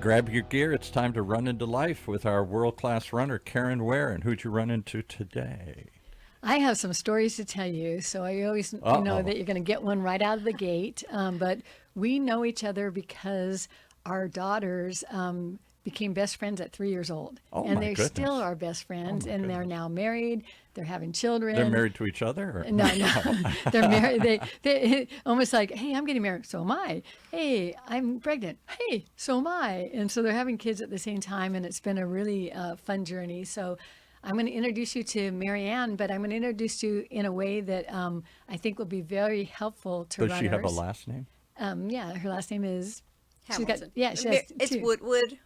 Grab your gear. It's time to run into life with our world-class runner, Caren Ware. And who'd you run into today? I have some stories to tell you, so I always know that you're going to get one right out of the gate. But we know each other because our daughters became best friends at 3 years old. Oh, and my they goodness. still are best friends, and they're now married. They're having children. They're married to each other? Or? No. They're married. They almost like, hey, I'm getting married. So am I. Hey, I'm pregnant. Hey, so am I. And so they're having kids at the same time, and it's been a really fun journey. So I'm going to introduce you to Marianne, but I'm going to introduce you in a way that I think will be very helpful to runners. Does she have a last name? Yeah, her last name is Hamilton. she has it's two.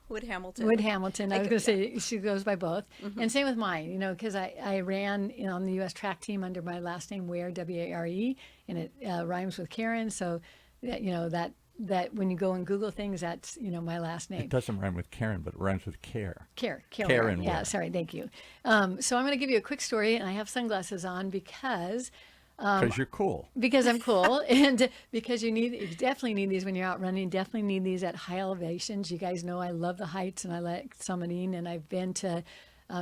Wood Hamilton. Wood Hamilton. I was going to say she goes by both. And same with mine, because I ran on the U.S. track team under my last name, Ware, W-A-R-E, and it rhymes with Caren. So, that when you go and Google things, that's, my last name. It doesn't rhyme with Caren, but it rhymes with care. Caren. Yeah, sorry, thank you. So I'm going to give you a quick story, and I have sunglasses on because you're cool. Because I'm cool, and because you definitely need these when you're out running. Definitely need these at high elevations. You guys know I love the heights, and I like summiting. And I've been to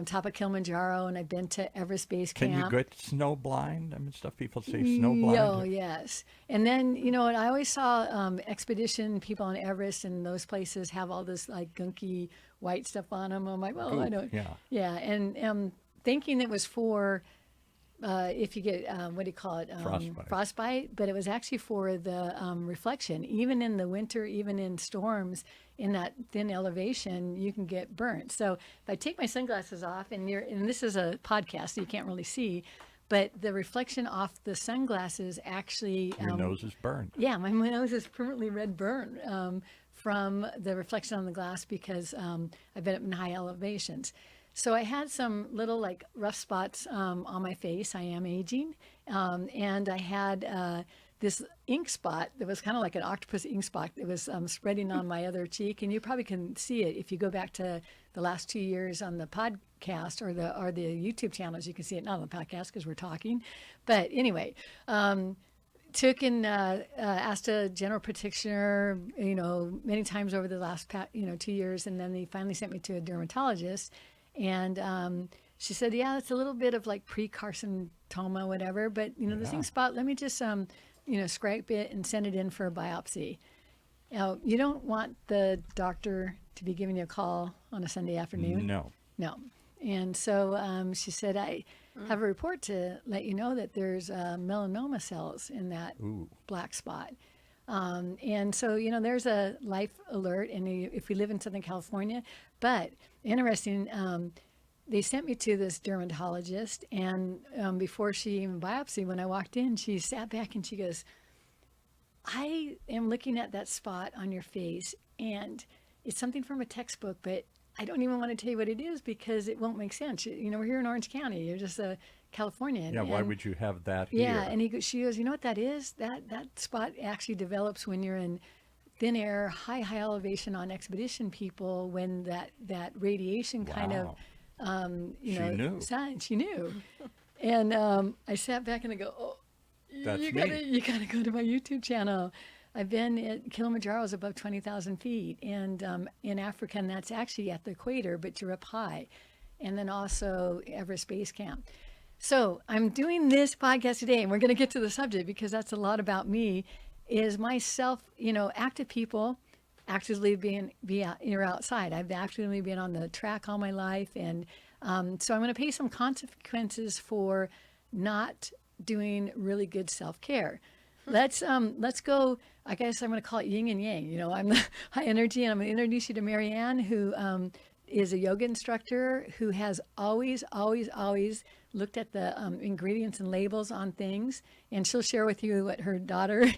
top of Kilimanjaro, and I've been to Everest Base Camp. Can you get snow blind? I mean, stuff people say snow blind. Oh, yes. And then I always saw expedition people on Everest, and those places have all this like gunky white stuff on them. I'm like, well, I don't. Yeah, and thinking it was for. If you get, what do you call it? Frostbite. But it was actually for the reflection. Even in the winter, even in storms, in that thin elevation, you can get burnt. So if I take my sunglasses off, and this is a podcast, so you can't really see, but the reflection off the sunglasses actually... Your nose is burned. Yeah, my nose is permanently red burn from the reflection on the glass because I've been up in high elevations. So I had some little like rough spots on my face. I am aging. And I had this ink spot that was kind of like an octopus ink spot that was spreading on my other cheek. And you probably can see it if you go back to the last 2 years on the podcast or the YouTube channels. You can see it, not on the podcast because we're talking. But anyway, took and asked a general practitioner, many times over the last 2 years. And then they finally sent me to a dermatologist. And she said, yeah, it's a little bit of like pre-carcinoma, whatever. But, the zinc spot, let me just, scrape it and send it in for a biopsy. Now, you don't want the doctor to be giving you a call on a Sunday afternoon. No. And so she said, I have a report to let you know that there's melanoma cells in that black spot. And so, there's a life alert, and if we live in Southern California, but interesting, they sent me to this dermatologist, and before she even biopsied, when I walked in, she sat back and she goes, I am looking at that spot on your face, and it's something from a textbook, but I don't even want to tell you what it is because it won't make sense. We're here in Orange County. You're just a Californian. Yeah, why would you have that here? Yeah, and she goes, you know what that is? That spot actually develops when you're in thin air, high elevation on expedition people, when that radiation kind of, She knew. She knew. And I sat back and I go, oh, you gotta go to my YouTube channel. I've been at Kilimanjaro's above 20,000 feet, and in Africa, and that's actually at the equator, but you're up high. And then also Everest Base Camp. So I'm doing this podcast today, and we're going to get to the subject because that's a lot about me, is myself, active people actively you're outside. I've actively been on the track all my life. And so I'm going to pay some consequences for not doing really good self-care. Let's go. I guess I'm going to call it yin and yang. I'm the high energy, and I'm going to introduce you to Marianne, who is a yoga instructor who has always looked at the ingredients and labels on things. And she'll share with you what her daughter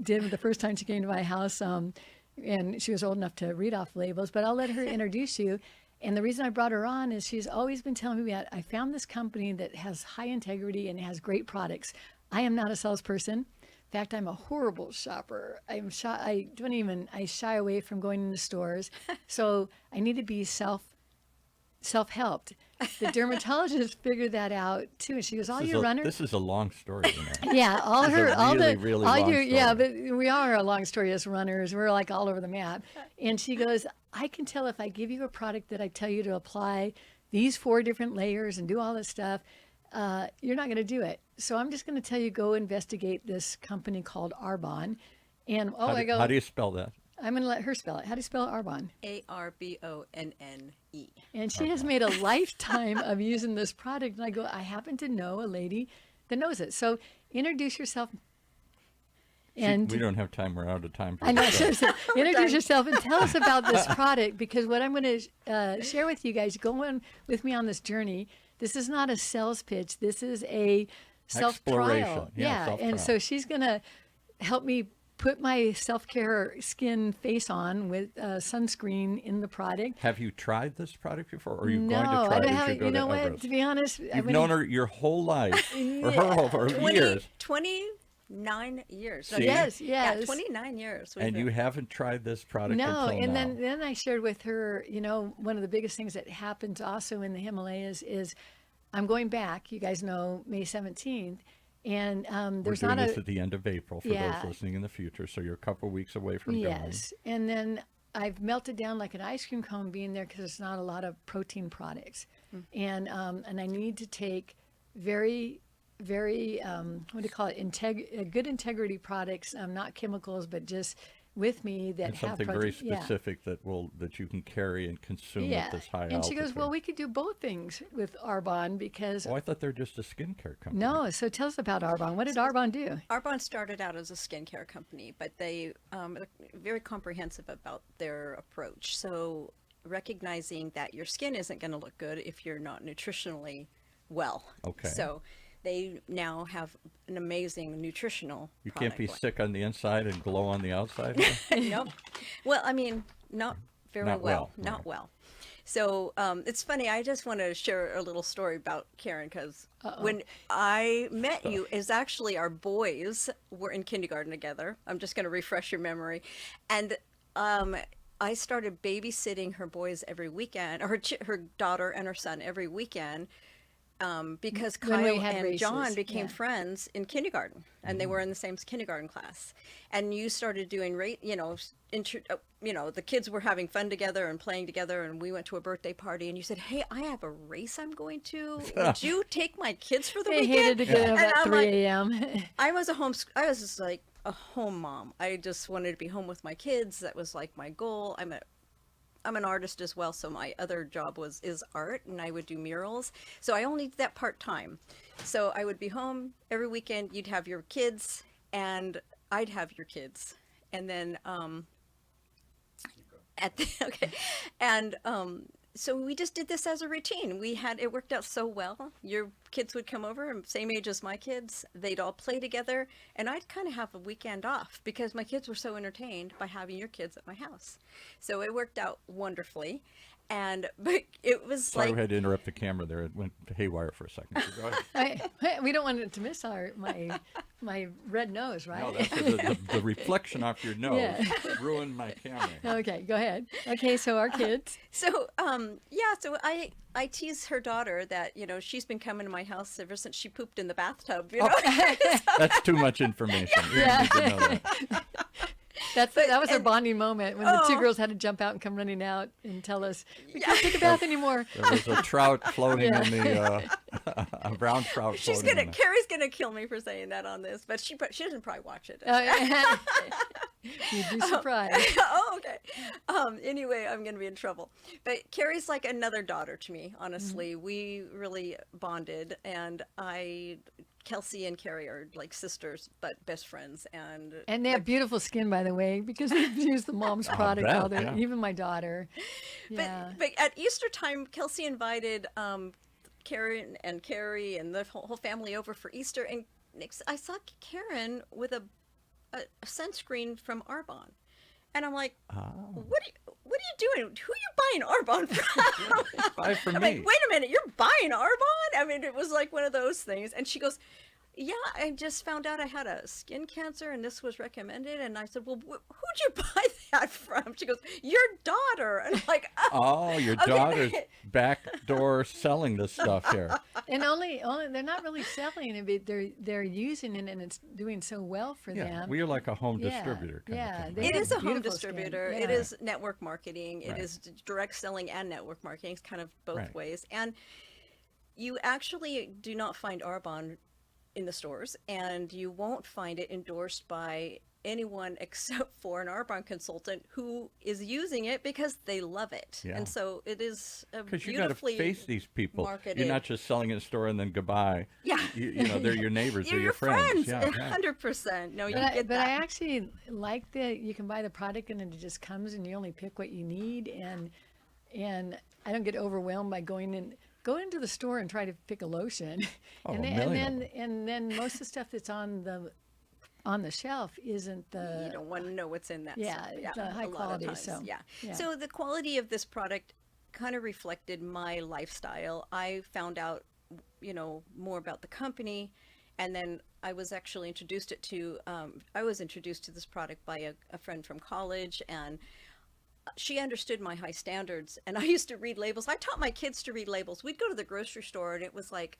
did the first time she came to my house. And she was old enough to read off labels, but I'll let her introduce you. And the reason I brought her on is she's always been telling me that I found this company that has high integrity and has great products. I am not a salesperson. In fact, I'm a horrible shopper. I'm shy. I shy away from going into stores. So I need to be self-helped. the dermatologist figured that out too. And she goes, all your runners. This is a long story, you know. Yeah, all This is her, a all really, the, really all long your, yeah, story. but we are a long story as runners. We're like all over the map. And she goes, I can tell if I give you a product that I tell you to apply these 4 different layers and do all this stuff, you're not going to do it. So I'm just going to tell you, go investigate this company called Arbonne. And How do you spell that? I'm going to let her spell it. How do you spell Arbonne? Arbonne. And she has made a lifetime of using this product. And I go, I happen to know a lady that knows it. So introduce yourself. And we don't have time. We're out of time. For I know. the show. So introduce yourself and tell us about this product, because what I'm going to share with you guys, go on with me on this journey. This is not a sales pitch. This is a self-trial. Exploration. Yeah, self-trial. And so she's going to help me put my self-care skin face on with sunscreen in the product. Have you tried this product before? Or are you No, going to try I it don't as have. you go You know to what? Everest? To be honest, You've known her your whole life, or her whole for years. 29 years. See? Yes, Yeah, yes. 29 years. And you haven't tried this product No, until and now. then I shared with her, one of the biggest things that happens also in the Himalayas is I'm going back, you guys know, May 17th, and We're there's doing not this a, at the end of April for Yeah. those listening in the future, so you're a couple weeks away from yes, and then I've melted down like an ice cream cone being there because there's not a lot of protein products, and I need to take very, very, what do you call it, good integrity products, not chemicals, but just with me that and have something protein. very Yeah. specific that you can carry and consume at this high and altitude. she goes, well, we could do both things with Arbonne because Oh, I thought they're just a skincare company. no. So tell us about Arbonne. What did Arbonne do? Arbonne started out as a skincare company, but they are very comprehensive about their approach. So recognizing that your skin isn't going to look good if you're not nutritionally well. Okay. So they now have an amazing nutritional You can't be product sick on the inside and glow on the outside. line. Nope. Well, I mean, not very Not well, Not right. well. So it's funny. I just want to share a little story about Caren, because when I met you, is actually our boys were in kindergarten together. I'm just going to refresh your memory, and I started babysitting her boys every weekend, or her daughter and her son every weekend. Because When we Kyle had and races, John became yeah. friends in kindergarten, and they were in the same kindergarten class. And you started doing, the kids were having fun together and playing together, and we went to a birthday party, and you said, "Hey, I have a race I'm going to. Would you take my kids for the They weekend?" hated to get up And at I'm 3 like, a.m. I was just like a home mom. I just wanted to be home with my kids. That was like my goal. I'm an artist as well, so my other job is art, and I would do murals. So I only did that part-time. So I would be home every weekend. You'd have your kids, and I'd have your kids. And then so we just did this as a routine. It worked out so well. Your kids would come over, same age as my kids. They'd all play together, and I'd kind of have a weekend off because my kids were so entertained by having your kids at my house. So it worked out wonderfully. But it was Sorry, like, we had to interrupt the camera there. It went haywire for a second. So go ahead. We don't want it to miss my red nose, right? No, that's the reflection off your nose Yeah. ruined my camera. Okay, go ahead. Okay, so our kids. so so I tease her daughter that, she's been coming to my house ever since she pooped in the bathtub, That's too much information. We don't need to know that. That was our bonding moment when the two girls had to jump out and come running out and tell us, we can't take a bath anymore. There was a trout floating Yeah. in the a brown trout floating in the... Carrie's gonna kill me for saying that on this, but she doesn't probably watch it. You'd be surprised. Oh, okay. Anyway, I'm gonna be in trouble. But Carrie's like another daughter to me, honestly. We really bonded, and Kelsey and Carrie are like sisters, but best friends. And they have beautiful skin, by the way, because we've used the mom's product bet, all day. yeah. Even my daughter. Yeah. But at Easter time, Kelsey invited Caren and Carrie and the whole family over for Easter, and I saw Caren with a sunscreen from Arbonne, and I'm like, what are you doing? Who are you buying Arbonne from? Buy from I'm me. like, wait a minute, you're buying Arbonne? I mean, it was like one of those things. And she goes, Yeah, I just found out I had a skin cancer and this was recommended. And I said, well, who'd you buy that from? She goes, your daughter. And I'm like, Oh, your okay. daughter's backdoor selling this stuff here. And only they're not really selling it, but they're using it, and it's doing so well for Yeah, them. we are like a home Yeah, distributor kind yeah, of they thing. It have is a home beautiful skin. distributor. Yeah. It is network marketing. It Right. is direct selling and network marketing. It's kind of both Right. ways. And you actually do not find Arbonne in the stores, and you won't find it endorsed by anyone except for an Arbonne consultant who is using it because they love it. Yeah. And so it is a Because you got to beautifully face these people. marketed. You're not just selling in a store and then goodbye. Yeah. You know, they're your neighbors. You're they're your friends. Yeah, yeah. 100%. No, you But get I that. actually like that you can buy the product and it just comes and you only pick what you need, and I don't get overwhelmed by going into the store and try to pick a lotion. Oh, and a then, million of and then most of the stuff that's on the shelf isn't You don't want to know what's in that yeah, stuff. it's a high a lot of quality, times, so, yeah. yeah. So the quality of this product kind of reflected my lifestyle. I found out, more about the company, and then I was actually introduced to this product by a friend from college, and she understood my high standards, and I used to read labels. I taught my kids to read labels. We'd go to the grocery store and it was like,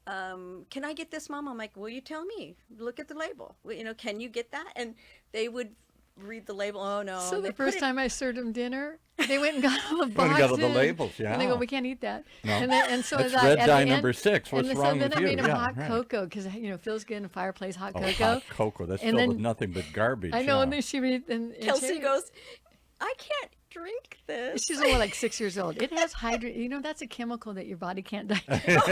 can I get this, Mom? I'm like, well, you tell me. Look at the label. Well, can you get that? And they would read the label. Oh no. So And the they put first it- time I served them dinner, they went and got all the Went boxes. and got all the labels, And they go, yeah. we can't eat that. No. And so That's at red the dye end- number 6. What's and wrong so then with I you? made them Yeah, hot right. cocoa because it feels good in a fireplace. Hot Oh, cocoa. hot cocoa. That's And filled then- with nothing but garbage. I know, yeah. and then and Kelsey Sherry- goes, I can't drink this. She's only like 6 years old. It has that's a chemical that your body can't digest.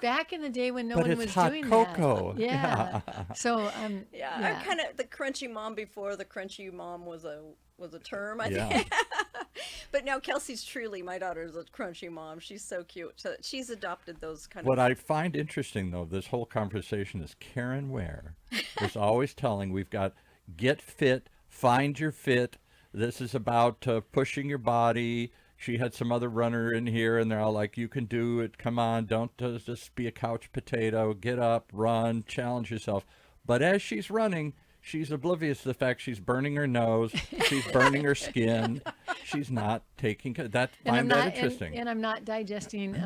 Back in the day when no But one it's was hot doing cocoa. that. Yeah. So Yeah, I'm kind of the crunchy mom before the crunchy mom was a term, I Yeah. think. But now Kelsey's truly, my daughter's a crunchy mom. She's so cute. So she's adopted those kind What of. I find interesting, though, this whole conversation is Caren Ware is always telling we've got get fit, find your fit. This is about pushing your body. She had some other runner in here, and they're all like, you can do it. Come on, don't just be a couch potato. Get up, run, challenge yourself. But as she's running, she's oblivious to the fact she's burning her nose. She's burning her skin. She's not taking that. Find that interesting. And I'm not digesting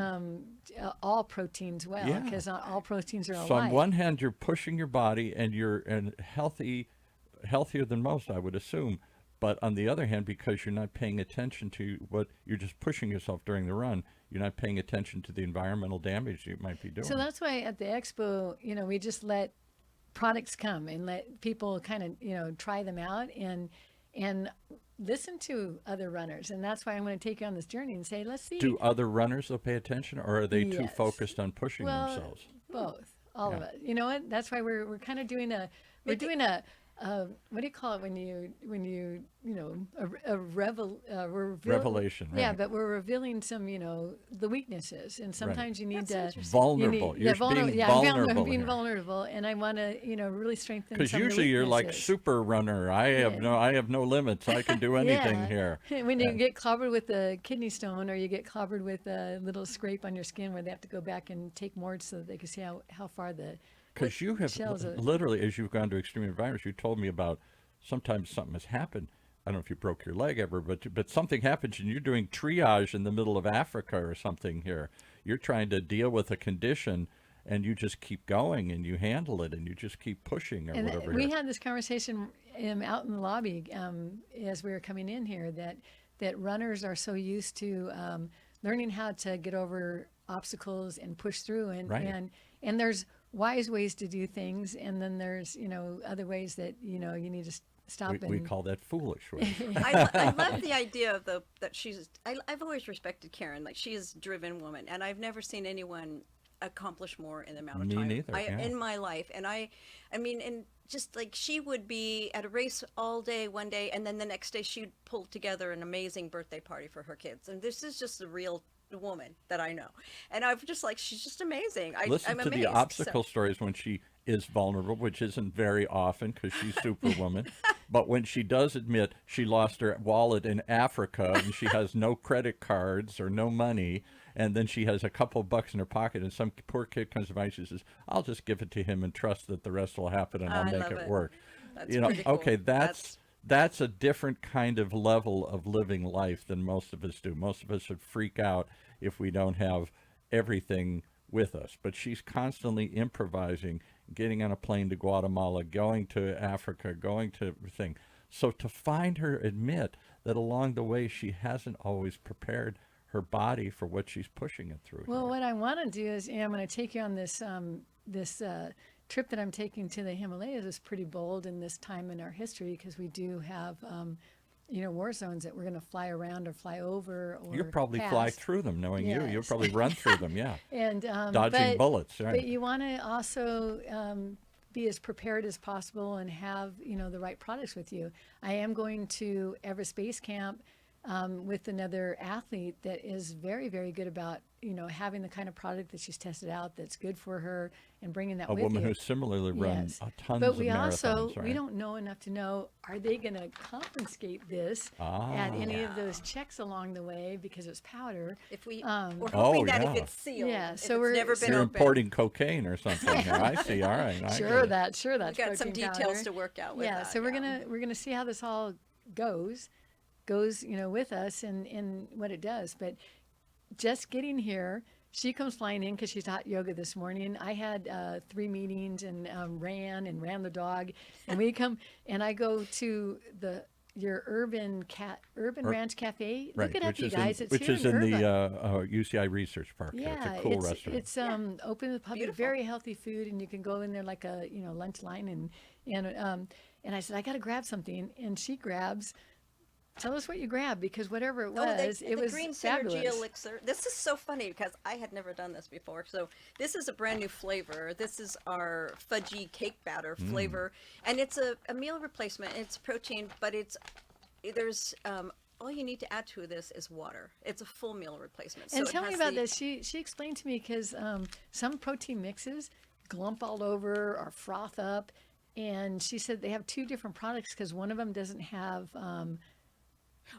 all proteins well Yeah. because not all proteins are So on alike. one hand, you're pushing your body, and you're healthier than most, I would assume. But on the other hand, because you're not paying attention to what you're just pushing yourself during the run, you're not paying attention to the environmental damage you might be doing. So that's why at the expo, we just let products come and let people kind of, try them out and listen to other runners. And that's why I'm going to take you on this journey and say, let's see. Do other runners though pay attention, or are they too Yes. focused on pushing Well, themselves? both, all of Yeah. it. You know what? That's why we're kind of doing what do you call it when you a Revelation, Yeah, right. but we're revealing some the weaknesses, and sometimes you need That's to interesting. Vulnerable. You're being vulnerable I'm being here. vulnerable, and I want to really strengthen. Because some of the usually you're like weaknesses. super runner. I have no limits. I can do anything Yeah. here. When you get clobbered with a kidney stone, or you get clobbered with a little scrape on your skin where they have to go back and take more so that they can see how far the Because you have shells are- literally, as you've gone to extreme environments, you told me about sometimes something has happened. I don't know if you broke your leg ever, but something happens and you're doing triage in the middle of Africa or something here. You're trying to deal with a condition, and you just keep going and you handle it and you just keep pushing or And whatever. we here. had this conversation out in the lobby as we were coming in here that runners are so used to learning how to get over obstacles and push through, Right. and there's wise ways to do things, and then there's other ways that you need to stop we and call that foolish. Way. I love the idea of that she's. I've always respected Caren. Like, she is a driven woman, and I've never seen anyone accomplish more in the amount of Me time neither, yeah. in my life. And I mean, and just like she would be at a race all day one day, and then the next day she'd pull together an amazing birthday party for her kids. And this is just the real woman that I know, and I've just like, she's just amazing. Listen I'm to amazed. the obstacle stories when she is vulnerable, which isn't very often because she's Superwoman. But when she does admit she lost her wallet in Africa and she has no credit cards or no money, and then she has a couple of bucks in her pocket, and some poor kid comes by and she says, I'll just give it to him and trust that the rest will happen and I'll make love it it. work. That's pretty cool. Okay, that's a different kind of level of living life than most of us do. Most of us would freak out if we don't have everything with us. But she's constantly improvising, getting on a plane to Guatemala, going to Africa, going to everything. So to find her admit that along the way she hasn't always prepared her body for what she's pushing it through. Well, here. what I want to do is, I'm going to take you on this trip that I'm taking to the Himalayas. Is pretty bold in this time in our history because we do have, war zones that we're going to fly around or fly over or You'll probably past. fly through them, knowing you. You'll Yes. probably run through them, yeah. And Dodging bullets, right? But you want to also be as prepared as possible and have the right products with you. I am going to Everest Base Camp with another athlete that is very, very good about having the kind of product that she's tested out that's good for her and bringing that A with woman you. who similarly runs tons But of we also marathons, right? we don't know enough to know, are they going to confiscate this at any of those checks along the way because it's powder? If we're hoping that if yeah. it's sealed, Yeah, if so it's we're- never so been You're opened. importing cocaine or something here. I see. All right. I Sure, get it. that's We've got some protein details powder. to work out with Yeah, that. so we're gonna see how this all goes with us and what it does. But just getting here, she comes flying in because she taught yoga this morning. I had 3 meetings and ran the dog, and we come and I go to your urban ranch cafe. Right, Look it up, you guys. It's which here is in in the Urban. UCI Research Park. Yeah, It's a cool restaurant. It's open to the public, Beautiful. very healthy food, and you can go in there like a lunch line and I said, I got to grab something, and she grabs. Tell us what you grabbed, because whatever it was, it the was green fabulous. synergy elixir. This is so funny because I had never done this before. So this is a brand new flavor. This is our fudgy cake batter flavor, and it's a meal replacement. It's protein, but there's all you need to add to this is water. It's a full meal replacement. And so tell me about this. She explained to me because some protein mixes glump all over or froth up, and she said they have 2 different products because one of them doesn't have.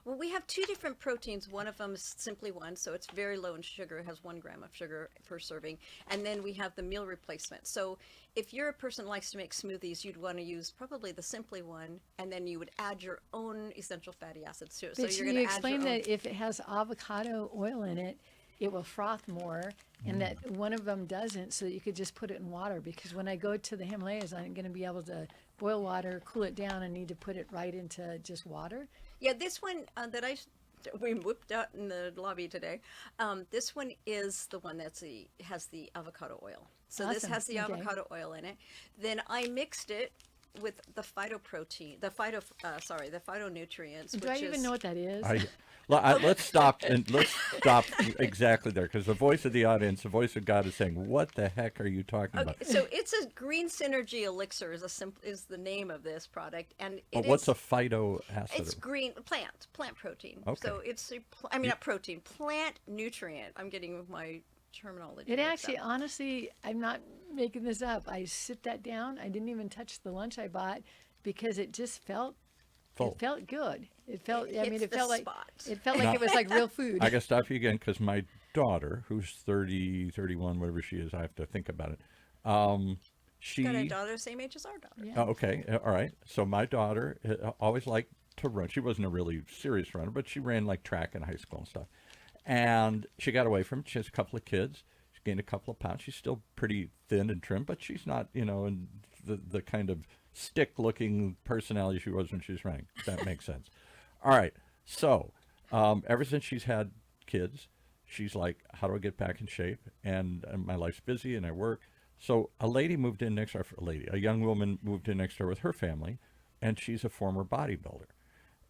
Well, we have 2 different proteins. One of them is simply one, so it's very low in sugar. It has 1 gram of sugar per serving. And then we have the meal replacement. So if you're a person who likes to make smoothies, you'd want to use probably the simply one, and then you would add your own essential fatty acids to it. But so you're you going to add your explained own. that if it has avocado oil in it, it will froth more, and that one of them doesn't, so you could just put it in water. Because when I go to the Himalayas, I'm going to be able to boil water, cool it down, and need to put it right into just water. Yeah, this one that we whipped out in the lobby today. This one is the one has the avocado oil. So this Awesome. has the Okay. avocado oil in it. Then I mixed it with the phytoprotein, the phytonutrients. Do I even know what that is? Let's stop exactly there, because the voice of the audience, the voice of God, is saying, "What the heck are you talking about?" Okay, so it's a green synergy elixir is the name of this product, and But what's a phytoacid? It's green plant protein. Okay. So it's not protein, plant nutrient. I'm getting my terminology. It mixed actually, up. honestly, I'm not making this up. I sit that down. I didn't even touch the lunch I bought because it just felt. Full. It felt good. It felt. It I mean, hits it the felt like spot. it was like real food. I got to stop you again because my daughter, who's 30, 31, whatever she is, I have to think about it. She Got a daughter same age as our daughter. Yeah. Oh, okay. All right. So my daughter always liked to run. She wasn't a really serious runner, but she ran like track in high school and stuff. And she got away from it. She has a couple of kids. She gained a couple of pounds. She's still pretty thin and trim, but she's not, in the kind of stick-looking personality she was when she was running. If that makes sense. All right. So ever since she's had kids, she's like, how do I get back in shape? And my life's busy and I work. So a lady moved in next door, a young woman moved in next door with her family, and she's a former bodybuilder.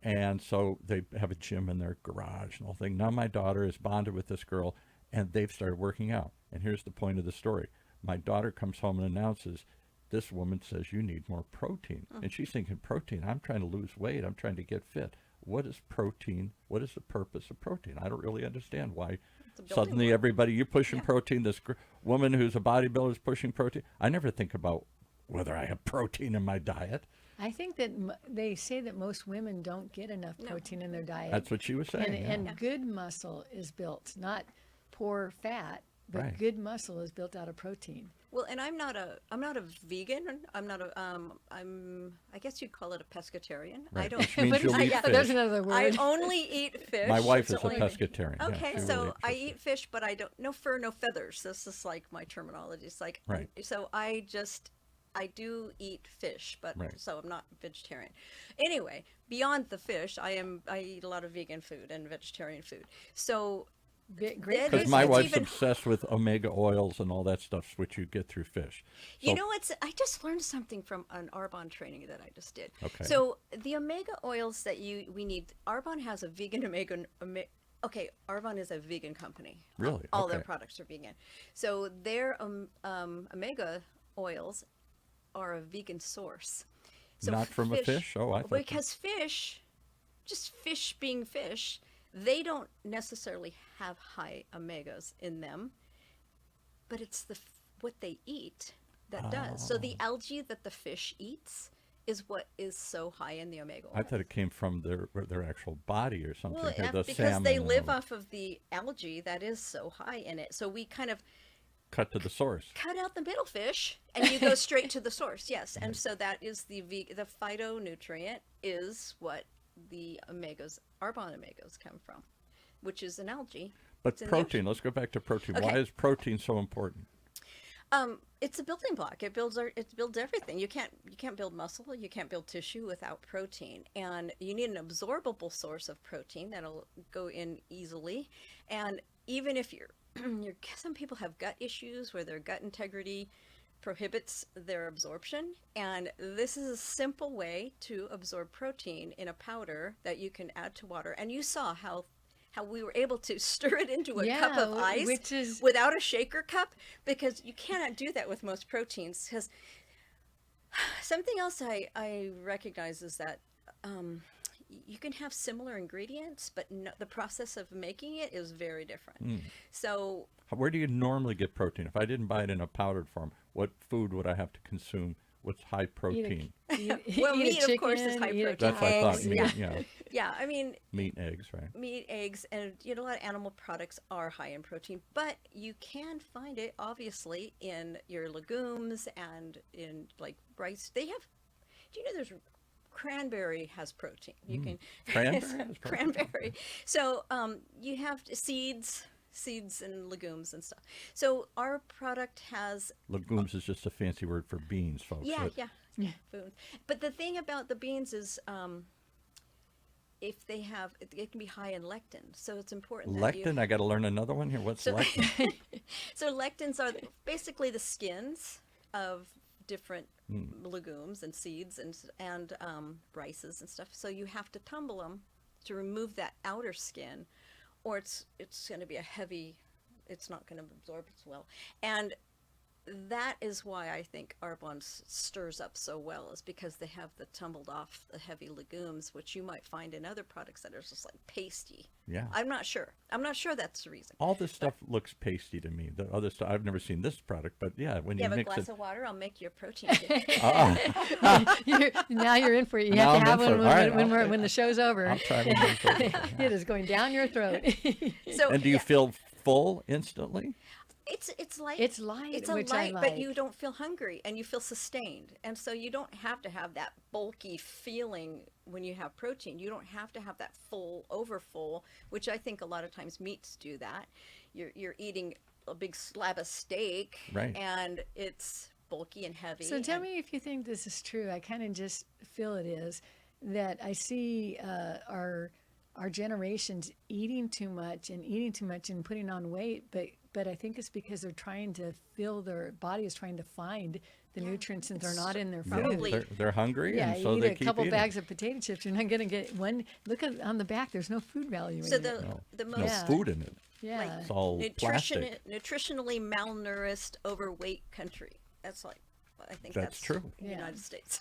And so they have a gym in their garage and the whole thing. Now my daughter is bonded with this girl, and they've started working out. And here's the point of the story. My daughter comes home and announces, this woman says you need more protein. And she's thinking, protein? I'm trying to lose weight. I'm trying to get fit. What is protein? What is the purpose of protein? I don't really understand why suddenly everybody, you're pushing protein. This woman who's a bodybuilder is pushing protein. I never think about whether I have protein in my diet. I think that they say that most women don't get enough protein in their diet. That's what she was saying. And good muscle is built, not poor fat, but Right. good muscle is built out of protein. Well, and I'm not a vegan. I'm not a I guess you'd call it a pescatarian. I Right. don't. Which means you'll eat There's fish. another I word. only eat fish. My wife It's is a only- pescatarian. Yeah, Okay, she will so eat I fish. eat fish, but I don't. No fur, no feathers. This is like my terminology. It's like Right. So I do eat fish, but Right. so I'm not vegetarian. Anyway, beyond the fish, I eat a lot of vegan food and vegetarian food. So Great. Because It's- my it's wife's even- obsessed with omega oils and all that stuff, which you get through fish. You So- know, I just learned something from an Arbonne training that I just did. Okay. So the omega oils that we need, Arbonne has a vegan okay, Arbonne is a vegan company. Really? All their Okay. products are vegan. So their omega oils are a vegan source. So Not from a fish? Oh, I thought that- because just fish being fish, they don't necessarily have high omegas in them, but it's what they eat that does. So Oh. the algae that the fish eats is what is so high in the omega oils. I thought it came from their actual body or something. Well, or the because salmon they and live all off of the algae that is so high in it. So we kind of that. Cut to the source. cut out the middle fish and you go straight to the source. Yes. And so that is the phytonutrient is what the Arbonne omegas come from, which is an algae. But It's in the protein, let's go back to protein. Why Okay. is protein so important? It's a building block. It builds everything. You can't build muscle. You can't build tissue without protein, and you need an absorbable source of protein that'll go in easily. And even if some people have gut issues where their gut integrity prohibits their absorption, and this is a simple way to absorb protein in a powder that you can add to water. And you saw how we were able to stir it into a cup of ice which is without a shaker cup, because you cannot do that with most proteins. Because something else I recognize is that you can have similar ingredients, but the process of making it is very different. So Where do you normally get protein? If I didn't buy it in a powdered form, what food would I have to consume? What's high protein? well, meat of course is high protein. That's what I thought. Eggs, Meat, yeah. yeah. Yeah, I mean, Meat, eggs, right? meat, eggs, and a lot of animal products are high in protein, but you can find it obviously in your legumes and in like rice. Do you know there's cranberry has protein? You can Cranberry has protein? cranberry. So you have seeds and legumes and stuff. So our product has Legumes is just a fancy word for beans, folks. yeah, But yeah, food. But the thing about the beans is, if they have, it can be high in lectin. So it's important. That Lectin, I got to learn another one here. What's So- lectin? So lectins are basically the skins of different legumes and seeds and rices and stuff. So you have to tumble them to remove that outer skin, or it's going to be it's not going to absorb as well. And that is why I think Arbonne stirs up so well, is because they have the tumbled off the heavy legumes, which you might find in other products that are just like pasty. Yeah. I'm not sure that's the reason. All this stuff looks pasty to me. The other stuff, I've never seen this product, but yeah, when You you have a mix glass it. of water, I'll make you a protein shake. Now you're in for it. You Now have I'm to have in for one it. All right, I'll take when the show's over. I'll try one of these later. It is going down your throat. So And do you yeah, feel full instantly? it's light. It's light, It's a which light, I but like. you don't feel hungry and you feel sustained. And so you don't have to have that bulky feeling when you have protein. You don't have to have that full, overfull, which I think a lot of times meats do that. You're eating a big slab of steak, Right. and it's bulky and heavy. So tell and- me if you think this is true. I kind of just feel it is, that I see our generations eating too much and putting on weight, but I think it's because they're trying to their body is trying to find the nutrients that are not in their food. Probably. They're hungry, Yeah, and so you they eat a keep couple eating. bags of potato chips, you're not going to get one. Look on the back, there's no food value So in it. the No most Yeah. food in it. Yeah. It's all plastic. nutritionally malnourished, overweight country. That's like, I think That's true. the Yeah. United States.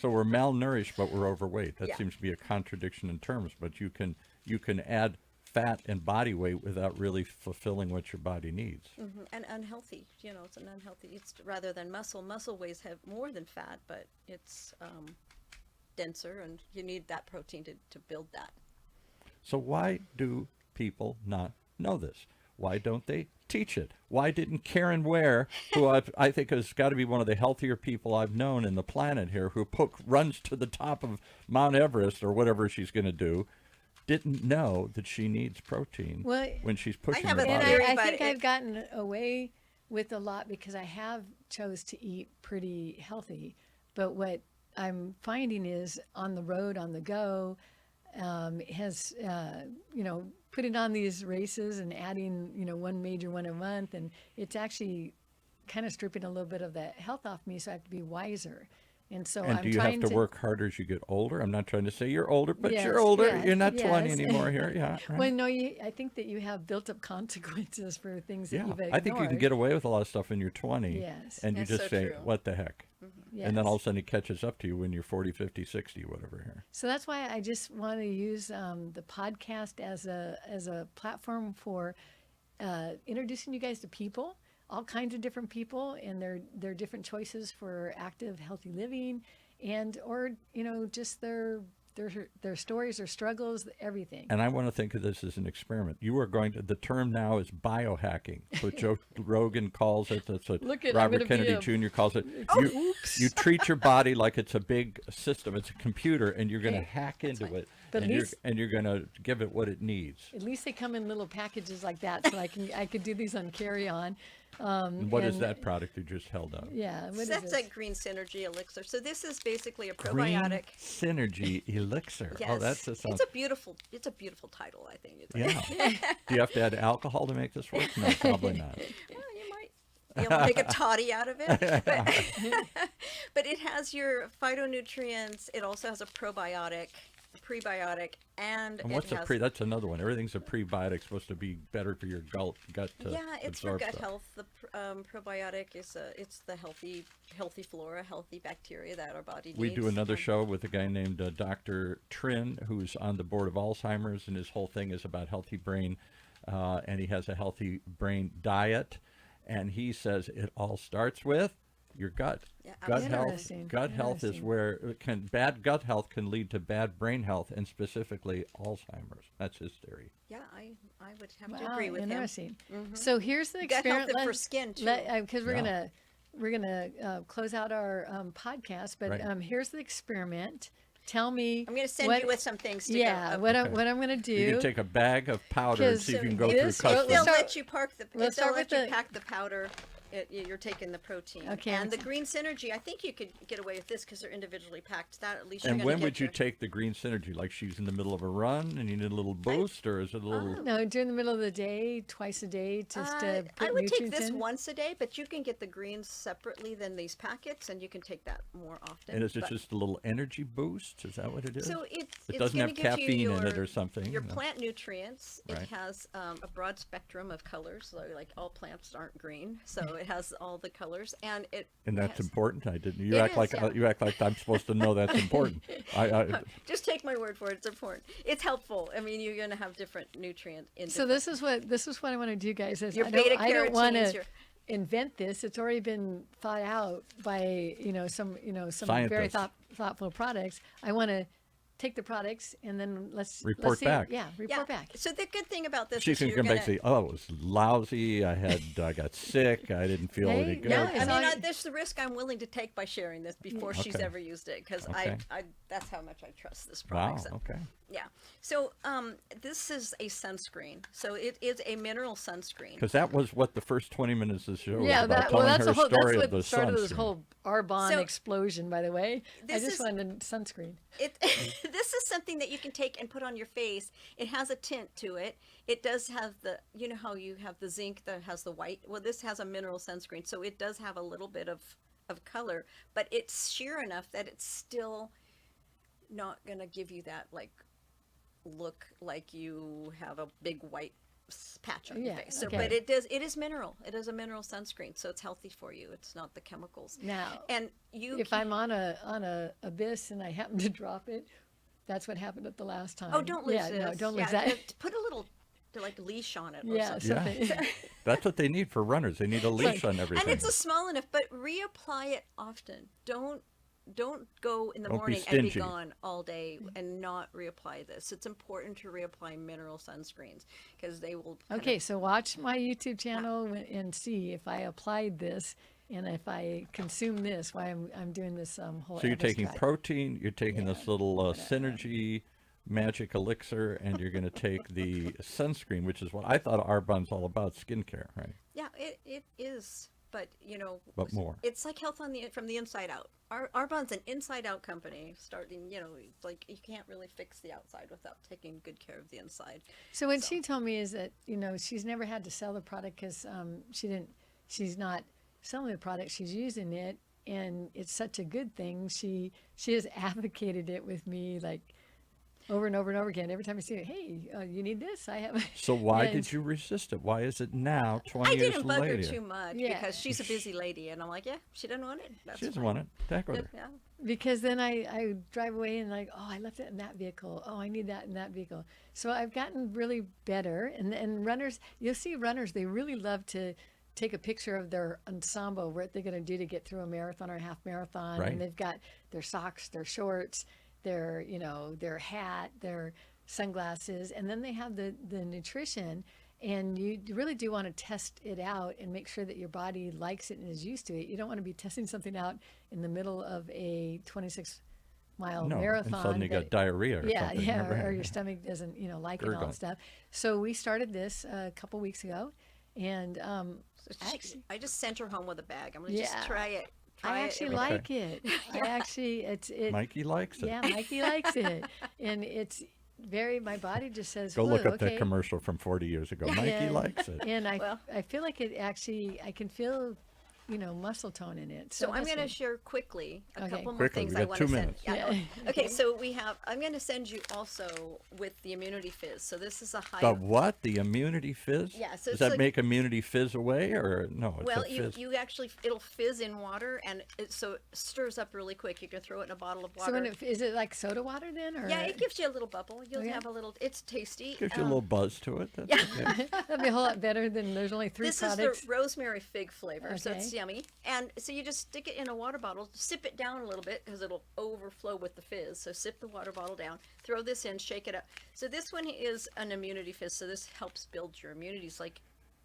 So we're malnourished, but we're overweight. That Yeah. seems to be a contradiction in terms. But you can add fat and body weight without really fulfilling what your body needs. And unhealthy, it's an unhealthy. It's rather than muscle. Muscle weighs have more than fat, but it's denser, and you need that protein to build that. So why do people not know this? Why don't they teach it? Why didn't Caren Ware, who I think has got to be one of the healthier people I've known in the planet here, who runs to the top of Mount Everest or whatever she's going to do, didn't know that she needs protein when she's pushing her body? And I think I've gotten away with a lot because I have chose to eat pretty healthy. But what I'm finding is on the road, on the go, putting on these races and adding, one major one a month, and it's actually kind of stripping a little bit of the health off me, so I have to be wiser. And so And I'm do you trying have to work harder as you get older? I'm not trying to say you're older, but you're older. Yes, You're not 20 yes. anymore here. Yeah. Right. Well, no, I think that you have built-up consequences for things that you've ignored. I think you can get away with a lot of stuff when you're 20. Yes. And you That's just so say, true. what the heck? Yes. And then all of a sudden it catches up to you when you're 40, 50, 60, whatever here. So that's why I just want to use the podcast as a platform for introducing you guys to people, all kinds of different people, and their different choices for active, healthy living, or just their stories, their struggles, everything. And I want to think of this as an experiment. You are going to, the term now is biohacking. So Joe Rogan calls it, that's what Robert Kennedy Jr. calls it. You treat your body like it's a big system, it's a computer, and you're going to hack into it. But and you're going to give it what it needs. At least they come in little packages like that, so I could do these on carry-on. What is that product you just held up? Yeah, what is That's this? that Green Synergy Elixir. So this is basically a Green probiotic. Synergy Elixir. Yes. Oh, that's a sound. It's a beautiful title, I think. Yeah. Do you have to add alcohol to make this work? No, probably not. Well, you might be able to make a toddy out of it. But it has your phytonutrients. It also has a probiotic, a prebiotic, and what's it has, that's another one. Everything's a prebiotic, supposed to be better for your gut to yeah, it's for absorb gut stuff. health. The probiotic is it's the healthy flora, healthy bacteria that our body needs. We do another show with a guy named Dr. Trin, who's on the board of Alzheimer's, and his whole thing is about healthy brain, and he has a healthy brain diet, and he says it all starts with your gut. Yeah, Gut health. Interesting. Gut health is where bad gut health can lead to bad brain health, and specifically Alzheimer's. That's his theory. Yeah, I would have to agree with interesting. him. So here's the Gut health experiment. for skin too. Because we're gonna close out our podcast, but Right. Here's the experiment. Tell me. I'm going to send you with some things to Yeah, go. what I'm going to do. You can take a bag of powder and see if you can go through this- customs. They'll start- let you let's start with the- pack the powder. You're taking the protein. Okay, And the let's- Green Synergy, I think you could get away with this because they're individually packed. That at least. And you're when gonna would get you your- take the Green Synergy? Like she's in the middle of a run and you need a little boost, or is it a little? No, during the middle of the day, twice a day, just to put I would take nutrients this in. once a day, but you can get the greens separately than these packets, and you can take that more often. And is it But- just a little energy boost? Is that what it is? So it it's doesn't gonna have give you caffeine in it your- or something. Your no. plant nutrients. Right. It has a broad spectrum of colors. So like all plants aren't green, so it has all the colors, and it. And that's has, important. I didn't. You It act is, like yeah. you act like I'm supposed to know that's important. Just take my word for it. It's important. It's helpful. I mean, you're going to have different nutrient in. So this is what I want to do, guys. Is Your I don't beta-carotenes, want to your- invent this. It's already been thought out by some very Scientists. thoughtful products. I want to take the products and then let's Report see, back. Yeah, report back. So the good thing about this She is can you're come going back and say, "Oh, it was lousy. I got sick. I didn't feel Hey, any good." yeah, I So mean, there's the risk I'm willing to take by sharing this before she's Okay. ever used it because Okay. I that's how much I trust this Wow. product. So, Okay. yeah. So this is a sunscreen. So it is a mineral sunscreen. Because that was what the first 20 minutes of the show Yeah, was about, that's telling her that's story what of the started this sunscreen. whole Arbonne So, explosion. By the way, I this just is- wanted sunscreen. It this is something that you can take and put on your face. It has a tint to it. It does have how you have the zinc that has the white. Well, this has a mineral sunscreen, so it does have a little bit of color, but it's sheer enough that it's still not gonna give you that look like you have a big white patch on your Yeah, face. So, okay. but it is mineral. It is a mineral sunscreen, so it's healthy for you. It's not the chemicals. Now, And you if I'm on a abyss and I happen to drop it, that's what happened at the last time. Oh, don't lose yeah, this. No, don't yeah, lose that. Put a little leash on it or Yeah, something. something. Yeah. That's what they need for runners. They need a leash on everything. And it's a small enough, but reapply it often. Don't don't go in the Don't be morning and be stingy. gone all day and not reapply this. It's important to reapply mineral sunscreens because they will Okay, so watch my YouTube channel and see if I applied this and if I consume this, why I'm doing this whole So you're Everest taking track. protein, you're taking this little synergy magic elixir, and you're going to take the sunscreen, which is what I thought Arbonne's all about, skincare, right? Yeah, it is, but But more. it's like health from the inside out. Arbonne's an inside out company. Starting, like you can't really fix the outside without taking good care of the inside. So what she told me is that, she's never had to sell the product because she's not selling the product, she's using it, and it's such a good thing. She has advocated it with me like over and over and over again. Every time I see it, hey, you need this? I have. So why And- did you resist it? Why is it now, 20 I years didn't bug later? her too much Yeah. because she's a busy lady, and I'm like, yeah, she doesn't want it. That's She doesn't fine. want it. Tackle Good, her. yeah. Because then I drive away and like, oh, I left it in that vehicle. Oh, I need that in that vehicle. So I've gotten really better. And runners, you'll see runners, they really love to take a picture of their ensemble, what they're going to do to get through a marathon or a half marathon. Right. And they've got their socks, their shorts, their hat, their sunglasses, and then they have the nutrition. And you really do want to test it out and make sure that your body likes it and is used to it. You don't want to be testing something out in the middle of a 26-mile No, marathon. and suddenly you that- got diarrhea or yeah, something. yeah, Remember? or your stomach doesn't, like it and all Gurgle. that stuff. So we started this a couple weeks ago, and I just sent her home with a bag. I'm gonna Yeah. just try it. I actually every- like it. I actually, it. Mikey likes it. Yeah, Mikey likes it, and it's my body just says, Go "Whoa, look up okay." that commercial from 40 years ago. Mikey And- likes it. And Well- I feel like it actually, I can feel, muscle tone in it. So I'm that's going to good. share quickly a Okay. couple more Quickly, things we I got want 2 to send. minutes. Yeah, Yeah. okay, so I'm going to send you also with the Immunity Fizz. So this is a high. The what? The immunity fizz? Yeah, so Does it's that like- make immunity fizz away, or no? It's Well, a fizz. you actually, it'll fizz in water, and so it stirs up really quick. You can throw it in a bottle of water. So is it like soda water then, or? Yeah, it gives you a little bubble. You'll Okay. have a little. It's tasty. Gives you a little buzz to it. That's okay. That'd be a whole lot better than there's only 3 This products. is the rosemary fig flavor, so it's Okay. yummy. And so you just stick it in a water bottle, sip it down a little bit because it'll overflow with the fizz. So sip the water bottle down, throw this in, shake it up. So this one is an immunity fizz. So this helps build your immunities,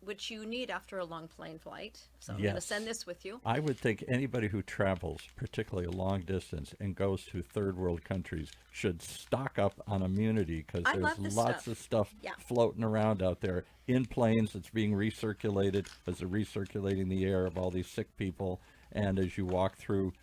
which you need after a long plane flight. So I'm going to Yes. send this with you. I would think anybody who travels, particularly a long distance, and goes to third world countries should stock up on immunity because I there's love this lots stuff. of stuff Yeah. floating around out there in planes that's being recirculated as they're recirculating the air of all these sick people. And as you walk through,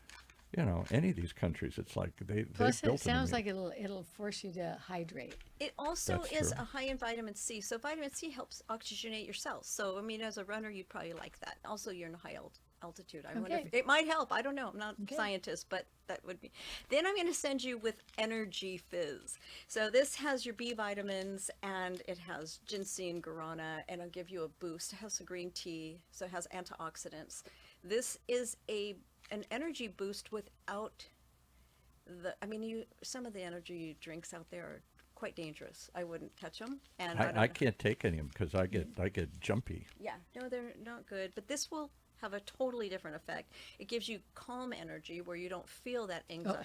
any of these countries, it's like they've Plus, built it sounds an like it'll force you to hydrate. It also That's is true. a high in vitamin C. So vitamin C helps oxygenate your cells. So, I mean, as a runner, you'd probably like that. Also, you're in a high altitude. I wonder if Okay. it might help. I don't know. I'm not Okay. a scientist, but that would be. Then I'm going to send you with Energy Fizz. So this has your B vitamins, and it has ginseng, guarana, and it'll give you a boost. It has some green tea, so it has antioxidants. This is an energy boost without some of the energy drinks out there are quite dangerous. I wouldn't touch them. And don't I know. can't take any of them because I get jumpy. Yeah, no, they're not good. But this will have a totally different effect. It gives you calm energy where you don't feel that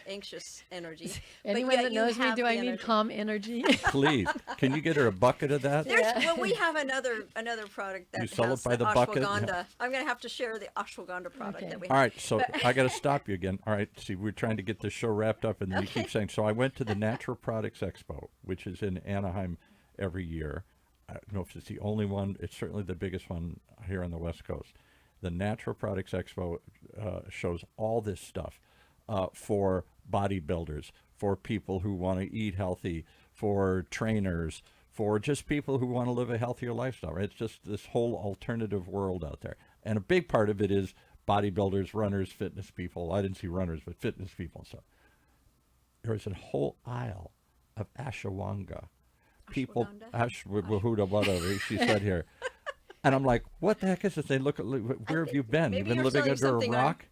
anxious energy. but Anyone yet that you knows me, have do the I need energy. calm energy? Please, can you get her a bucket of that? Well, we have another product that You sell it has by the bucket? ashwagandha. Yeah. I'm going to have to share the ashwagandha product Okay. that we All have. right, so I got to stop you again. All right, see, we're trying to get this show wrapped up, and then you keep saying. So I went to the Natural Products Expo, which is in Anaheim every year. I don't know if it's the only one. It's certainly the biggest one here on the West Coast. The Natural Products Expo shows all this stuff for bodybuilders, for people who want to eat healthy, for trainers, for just people who want to live a healthier lifestyle. Right? It's just this whole alternative world out there. And a big part of it is bodybuilders, runners, fitness people. I didn't see runners, but fitness people and stuff. There was a whole aisle of ashwagandha. People, whatever she said here. And I'm like, what the heck is this? They look at, where have you been? You've maybe been you're living selling under a something on- rock?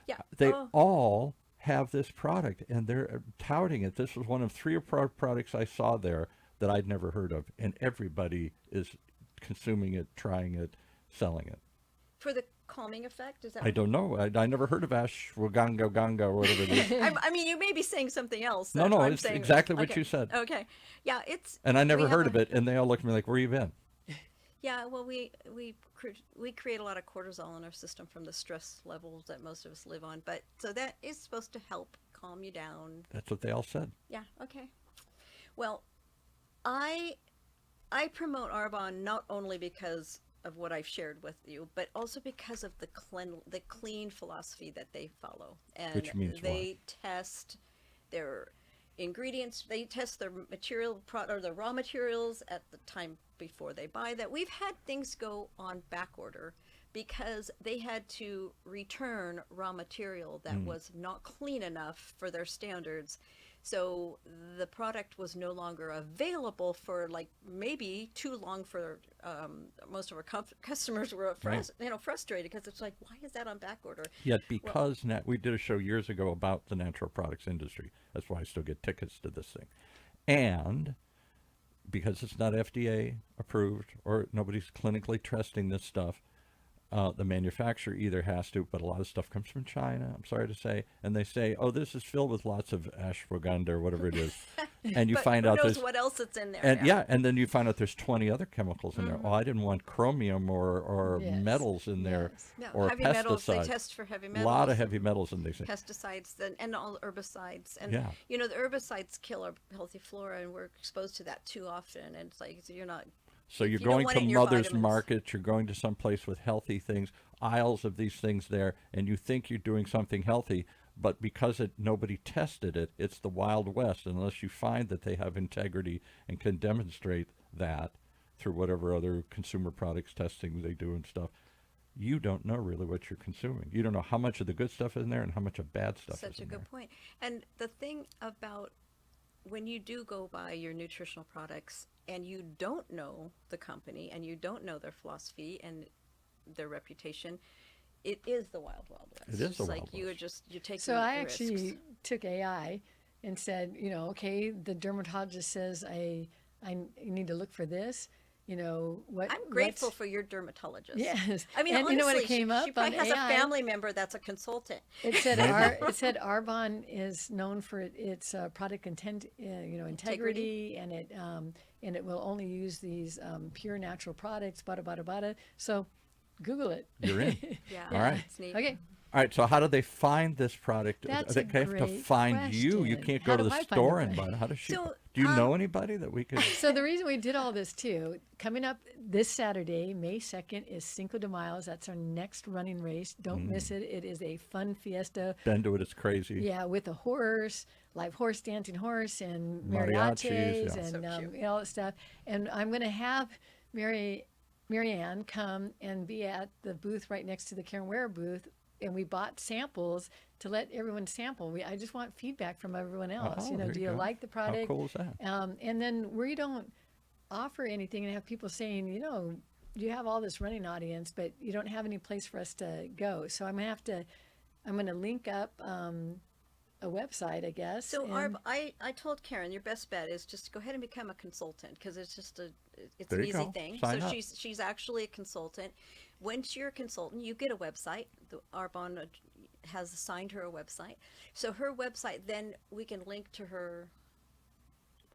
Yeah. They Oh. all have this product, and they're touting it. This was one of 3 products I saw there that I'd never heard of, and everybody is consuming it, trying it, selling it. For the calming effect? Is that? I don't know. I never heard of ashwagandha ganga or whatever it is. I mean, you may be saying something else. No, That's no, why I'm it's saying exactly what okay. you said. Okay. Yeah, it's. And I never we have heard of it, and they all look at me like, where you been? Yeah, well, we create a lot of cortisol in our system from the stress levels that most of us live on. But so that is supposed to help calm you down. That's what they all said. Yeah. Okay. Well, I promote Arbonne not only because of what I've shared with you, but also because of the clean philosophy that they follow. And Which means they test their ingredients, they test their or the raw materials at the time before they buy that. We've had things go on back order because they had to return raw material that was not clean enough for their standards. So the product was no longer available for like maybe too long for most of our customers were frustrated because it's like, why is that on back order? Yet because we did a show years ago about the natural products industry. That's why I still get tickets to this thing. And because it's not FDA approved or nobody's clinically testing this stuff, the manufacturer either has to, but a lot of stuff comes from China, I'm sorry to say, and they say, oh, this is filled with lots of ashwagandha or whatever it is. And you But find who out knows there's, what else it's in there and now. yeah, and then you find out there's 20 other chemicals in there. Oh, I didn't want chromium or Yes. metals in there, Yes. No, or heavy metals, they pesticides. test for heavy A metals. lot of heavy metals in these things. Pesticides and all herbicides. And, Yeah. you know, the herbicides kill our healthy flora and we're exposed to that too often. And it's like, you're not. So if you're you don't going want to it in your Mother's vitamins. Market, you're going to some place with healthy things, aisles of these things there, and you think you're doing something healthy, but because nobody tested it, it's the Wild West, unless you find that they have integrity and can demonstrate that through whatever other consumer products testing they do and stuff. You don't know really what you're consuming. You don't know how much of the good stuff is in there and how much of bad stuff is Such a in good there. point. And the thing about when you do go buy your nutritional products and you don't know the company and you don't know their philosophy and their reputation, it is the wild west. It is It's the like Wild you're West. you're taking So I risks. actually took AI and said, you know, okay, the dermatologist says I need to look for this. You know what? I'm grateful for your dermatologist. Yes. I mean, And honestly, you know what it came up she probably on has AI? a family member that's a consultant. It said Arbonne is known for its product integrity, and it will only use these pure natural products. Bada bada bada. So, Google it. You're in. Yeah, All right. it's neat. Okay. All right, so how do they find this product? That's They a have to great find you. You question. can't How go to do the I find store the and buy product? it. How does she? So, Do you know anybody that we could? So the reason we did all this too, coming up this Saturday, May 2nd, is Cinco de Mayo. That's our next running race. Don't miss it. It is a fun fiesta. Been to it, it's crazy. Yeah, with a horse, live horse, dancing horse, and Mariachis, mariachis, yeah. and So cute. all that stuff. And I'm going to have Marianne come and be at the booth right next to the Caren Ware booth. And we bought samples to let everyone sample. I just want feedback from everyone else. Oh, you know, there do you you go. like the How product? cool is that? And then we don't offer anything and have people saying, you know, you have all this running audience, but you don't have any place for us to go. So I'm going to link up a website, I guess. So and- I told Caren, your best bet is just go ahead and become a consultant because it's just it's There an you easy go. thing. Sign so up. she's actually a consultant. Once you're a consultant, you get a website. The Arbonne has assigned her a website. So her website, then we can link to her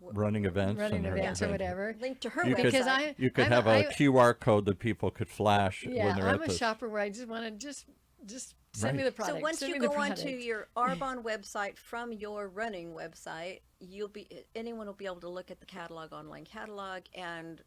Running events. running and her events or thing. whatever. link to her You website. could- Because You could I'm have a QR code that people could flash yeah, when they're I'm at a this. shopper where I just want to just send me Right. the product. So once send you me the go onto product. your Arbonne website from your running website, anyone will be able to look at the online catalog, and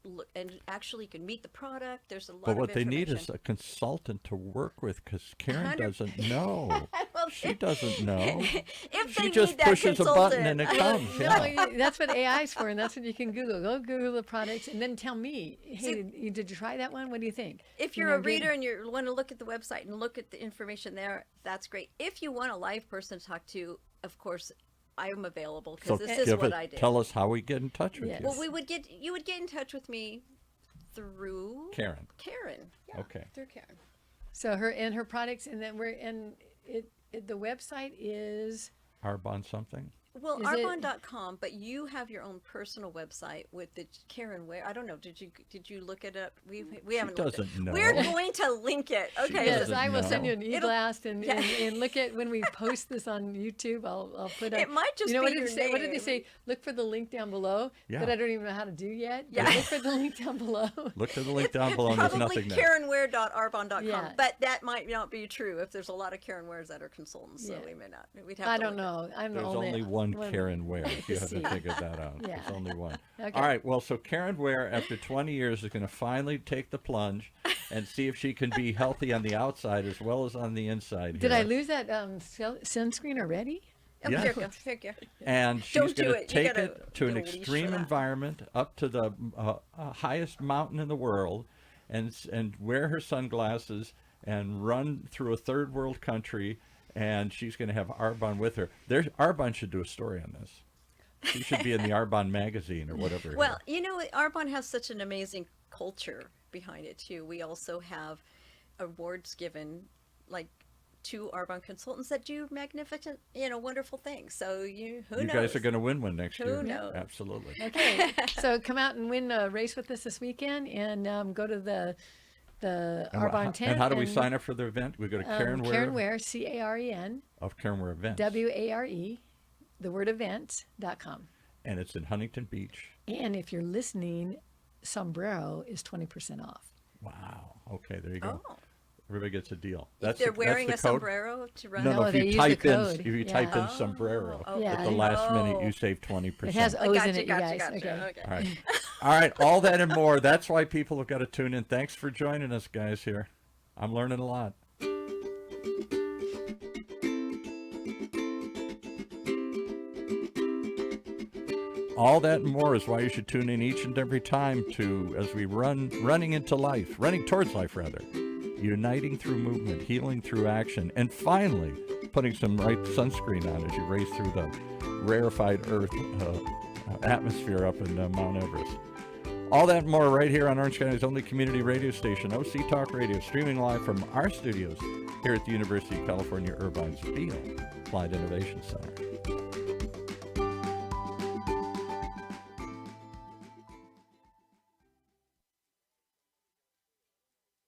look, and actually you can meet the product. There's a lot But of what they need is information. a consultant to work with, because Caren 100 doesn't know. Well, She doesn't know. if She they just need that pushes a button and it consultant. comes. No, Yeah. that's what AI is for, and that's what you can Google. Go Google the products, and then tell me, hey, did you try that one? What do you think? If You you're know, a reader and you want to look at the website and look at the information there, that's great. If you want a live person to talk to, of course, I'm available So because this is give what it, I do. tell us how we get in touch with Yes. you. Well, you would get in touch with me through Caren. Caren. Yeah, Okay. through Caren. So her products, and then the website is Arbonne something? Well, Is it- Arbonne.com, but you have your own personal website with the Caren Ware. I don't know. Did you look it up? We haven't. Looked doesn't it. know. We're going to link it. She Okay. Yes, doesn't I will know. send you an It'll- e-blast and look at when we post this on YouTube. I'll put It might just you know be what did your it say? What did they name. say? Look for the link down below Yeah. that I don't even know how to do yet. Yeah. But look for the link down below. Look to the link down below, and there's Probably nothing there. CarenWare.arbonne.com, Yeah. but that might not be true if there's a lot of Caren Wares that are consultants. So Yeah. we may not. We'd have I to don't look know. I'm There's the only one one- Caren Ware. You have to See. figure that out. Yeah. There's only one. Okay. All right. Well, so Caren Ware, after 20 years, is going to finally take the plunge and see if she can be healthy on the outside as well as on the inside. Did here. I lose that sunscreen already? Oh, Yeah. here you go. Here you go. And she's Don't do going to it. You take gotta it to an get a leash extreme for that. environment, up to the highest mountain in the world, and wear her sunglasses and run through a third world country. And she's going to have Arbonne with her. Arbonne should do a story on this. She should be in the Arbonne magazine or whatever. Well, you know, Arbonne has such an amazing culture behind it too. We also have awards given, like, to Arbonne consultants that do magnificent, wonderful things. So who you knows? guys are going to win one next Who year. knows? Absolutely. Okay. So come out and win a race with us this weekend, and go to the Arbonne tent. And how do we and, sign up for the event? We go to Caren Ware Caren Ware, Caren, of Caren Ware Events. WARE, the word event.com. And it's in Huntington Beach. And if you're listening, sombrero is 20% off. Wow. Okay, there you go. Oh, Everybody gets a deal. if they're wearing the a code. sombrero to run. No, No, if they you use type the in code. if you Yeah. type in sombrero Oh, Yeah. at the last minute, Oh. you save 20%. It has O's Gotcha, in it, you gotcha, guys. gotcha. Okay. All right. All right. All that and more. That's why people have got to tune in. Thanks for joining us, guys, here. I'm learning a lot. All that and more is why you should tune in each and every time to as we running towards life rather, uniting through movement, healing through action, and finally putting some right sunscreen on as you race through the rarefied earth atmosphere up in Mount Everest. All that and more right here on Orange County's only community radio station, OC Talk Radio, streaming live from our studios here at the University of California, Irvine's Field Applied Innovation Center.